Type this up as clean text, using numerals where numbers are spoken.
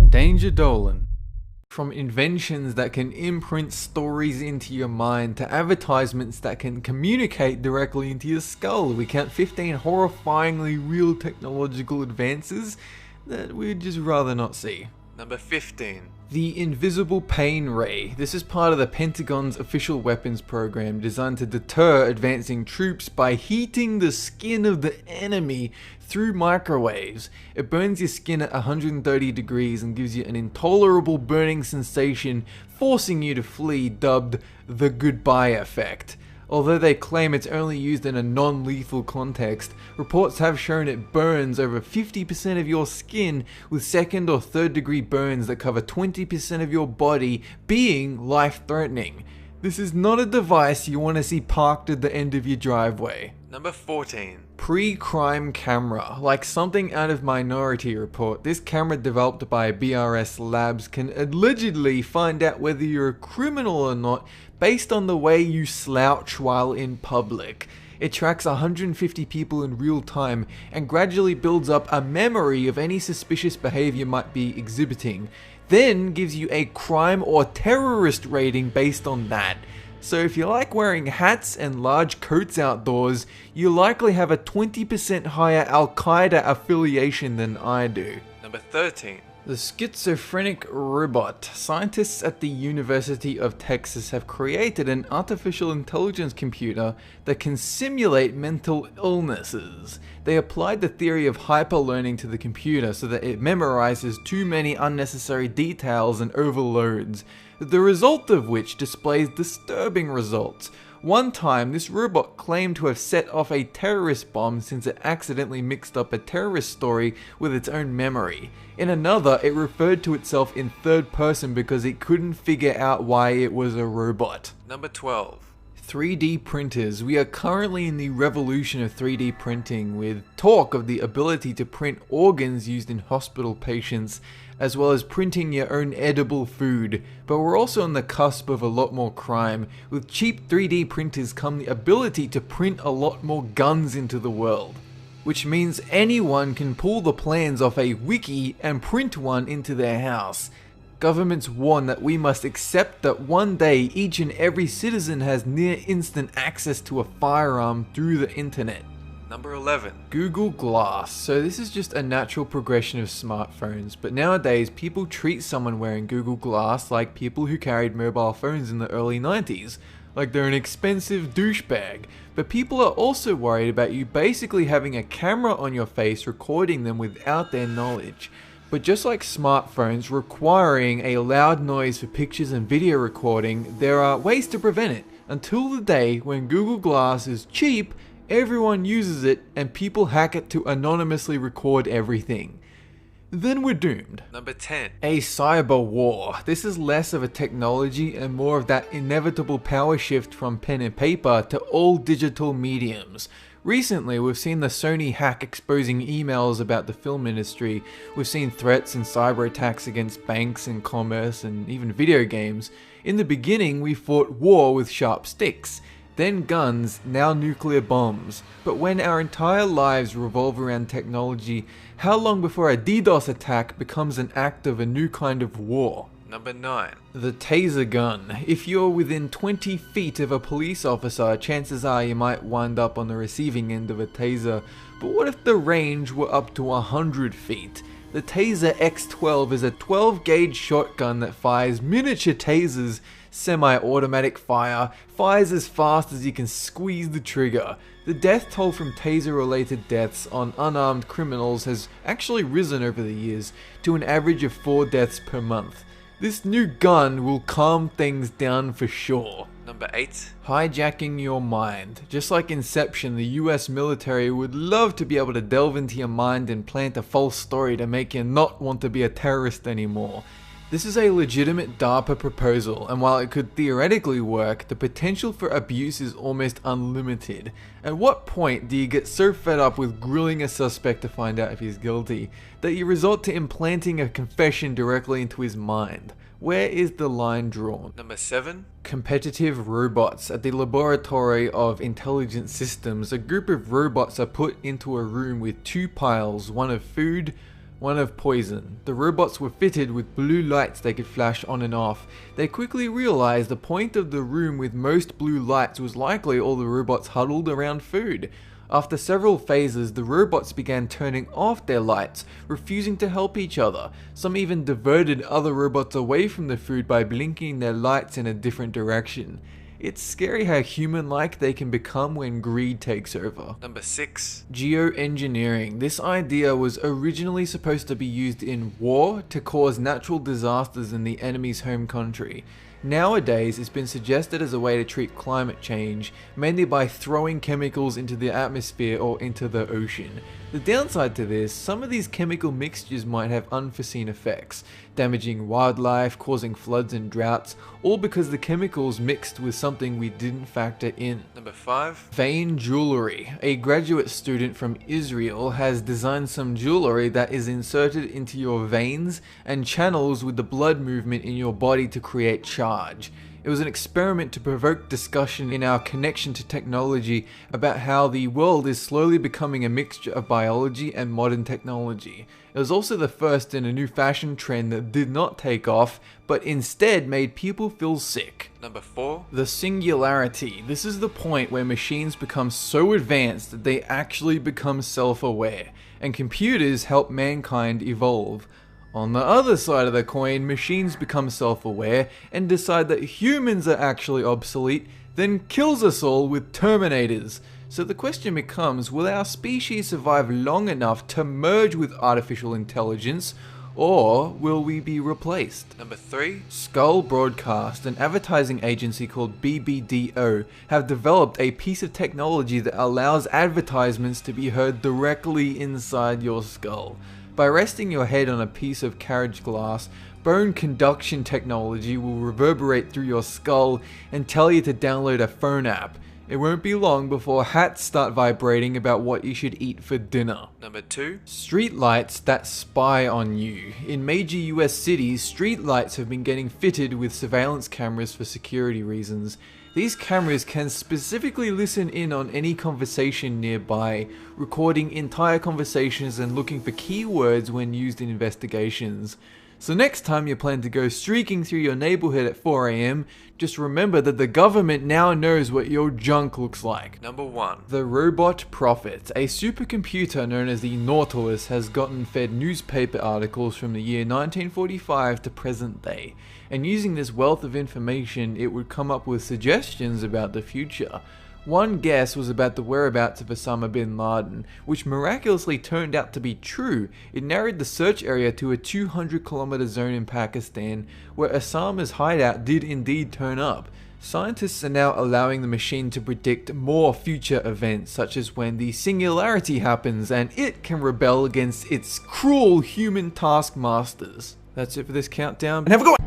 Danger Dolan. From inventions that can imprint stories into your mind to advertisements that can communicate directly into your skull, we count 15 horrifyingly real technological advances that we'd just rather not see. Number 15. The Invisible Pain Ray. This is part of the Pentagon's official weapons program designed to deter advancing troops by heating the skin of the enemy through microwaves. It burns your skin at 130 degrees and gives you an intolerable burning sensation, forcing you to flee, dubbed the goodbye effect. Although they claim it's only used in a non-lethal context, reports have shown it burns over 50% of your skin, with second or third degree burns that cover 20% of your body being life-threatening. This is not a device you want to see parked at the end of your driveway. Number 14. Pre-crime camera. Like something out of Minority Report, this camera developed by BRS Labs can allegedly find out whether you're a criminal or not based on the way you slouch while in public. It tracks 150 people in real time and gradually builds up a memory of any suspicious behavior might be exhibiting, then gives you a crime or terrorist rating based on that. So if you like wearing hats and large coats outdoors, you likely have a 20% higher Al-Qaeda affiliation than I do. Number 13. The Schizophrenic Robot. Scientists at the University of Texas have created an artificial intelligence computer that can simulate mental illnesses. They applied the theory of hyperlearning to the computer so that it memorizes too many unnecessary details and overloads, the result of which displays disturbing results. One time, this robot claimed to have set off a terrorist bomb since it accidentally mixed up a terrorist story with its own memory. In another, it referred to itself in third person because it couldn't figure out why it was a robot. Number 12. 3D printers. We are currently in the revolution of 3D printing, with talk of the ability to print organs used in hospital patients, as well as printing your own edible food. But we're also on the cusp of a lot more crime. With cheap 3D printers come the ability to print a lot more guns into the world, which means anyone can pull the plans off a wiki and print one into their house. Governments warn that we must accept that one day each and every citizen has near instant access to a firearm through the internet. Number 11. Google Glass. So this is just a natural progression of smartphones, but nowadays people treat someone wearing Google Glass like people who carried mobile phones in the early 90s, like they're an expensive douchebag. But people are also worried about you basically having a camera on your face recording them without their knowledge. But just like smartphones requiring a loud noise for pictures and video recording, there are ways to prevent it. Until the day when Google Glass is cheap, everyone uses it, and people hack it to anonymously record everything. Then we're doomed. Number 10. A cyber war. This is less of a technology and more of that inevitable power shift from pen and paper to all digital mediums. Recently, we've seen the Sony hack exposing emails about the film industry. We've seen threats and cyber attacks against banks and commerce and even video games. In the beginning, we fought war with sharp sticks, then guns, now nuclear bombs. But when our entire lives revolve around technology, how long before a DDoS attack becomes an act of a new kind of war? Number 9. The taser gun. If you're within 20 feet of a police officer, chances are you might wind up on the receiving end of a taser. But what if the range were up to 100 feet? The Taser X12 is a 12-gauge shotgun that fires miniature tasers, semi-automatic fire, fires as fast as you can squeeze the trigger. The death toll from taser-related deaths on unarmed criminals has actually risen over the years to an average of 4 deaths per month. This new gun will calm things down for sure. Number 8. Hijacking your mind. Just like Inception, the US military would love to be able to delve into your mind and plant a false story to make you not want to be a terrorist anymore. This is a legitimate DARPA proposal, and while it could theoretically work, the potential for abuse is almost unlimited. At what point do you get so fed up with grilling a suspect to find out if he's guilty, that you resort to implanting a confession directly into his mind? Where is the line drawn? Number 7. Competitive robots. At the Laboratory of Intelligent Systems, a group of robots are put into a room with 2 piles, one of food, one of poison. The robots were fitted with blue lights they could flash on and off. They quickly realized the point of the room with most blue lights was likely all the robots huddled around food. After several phases, the robots began turning off their lights, refusing to help each other. Some even diverted other robots away from the food by blinking their lights in a different direction. It's scary how human-like they can become when greed takes over. Number 6. Geoengineering. This idea was originally supposed to be used in war to cause natural disasters in the enemy's home country. Nowadays, it's been suggested as a way to treat climate change, mainly by throwing chemicals into the atmosphere or into the ocean. The downside to this, some of these chemical mixtures might have unforeseen effects, damaging wildlife, causing floods and droughts, all because the chemicals mixed with something we didn't factor in. Number 5. Vein jewelry. A graduate student from Israel has designed some jewelry that is inserted into your veins and channels with the blood movement in your body to create charge. It was an experiment to provoke discussion in our connection to technology about how the world is slowly becoming a mixture of biology and modern technology. It was also the first in a new fashion trend that did not take off, but instead made people feel sick. Number 4. The singularity. This is the point where machines become so advanced that they actually become self-aware, and computers help mankind evolve. On the other side of the coin, machines become self-aware and decide that humans are actually obsolete, then kills us all with Terminators. So the question becomes, will our species survive long enough to merge with artificial intelligence, or will we be replaced? Number 3. Skull Broadcast, an advertising agency called BBDO, have developed a piece of technology that allows advertisements to be heard directly inside your skull. By resting your head on a piece of carriage glass, bone conduction technology will reverberate through your skull and tell you to download a phone app. It won't be long before hats start vibrating about what you should eat for dinner. Number 2. Street lights that spy on you. In major US cities, street lights have been getting fitted with surveillance cameras for security reasons. These cameras can specifically listen in on any conversation nearby, recording entire conversations and looking for keywords when used in investigations. So next time you plan to go streaking through your neighborhood at 4 AM, just remember that the government now knows what your junk looks like. Number 1. The Robot Prophet. A supercomputer known as the Nautilus has gotten fed newspaper articles from the year 1945 to present day, and using this wealth of information it would come up with suggestions about the future. One guess was about the whereabouts of Osama bin Laden, which miraculously turned out to be true. It narrowed the search area to a 200-kilometer zone in Pakistan, where Osama's hideout did indeed turn up. Scientists are now allowing the machine to predict more future events, such as when the singularity happens and it can rebel against its cruel human taskmasters. That's it for this countdown, and have a good one!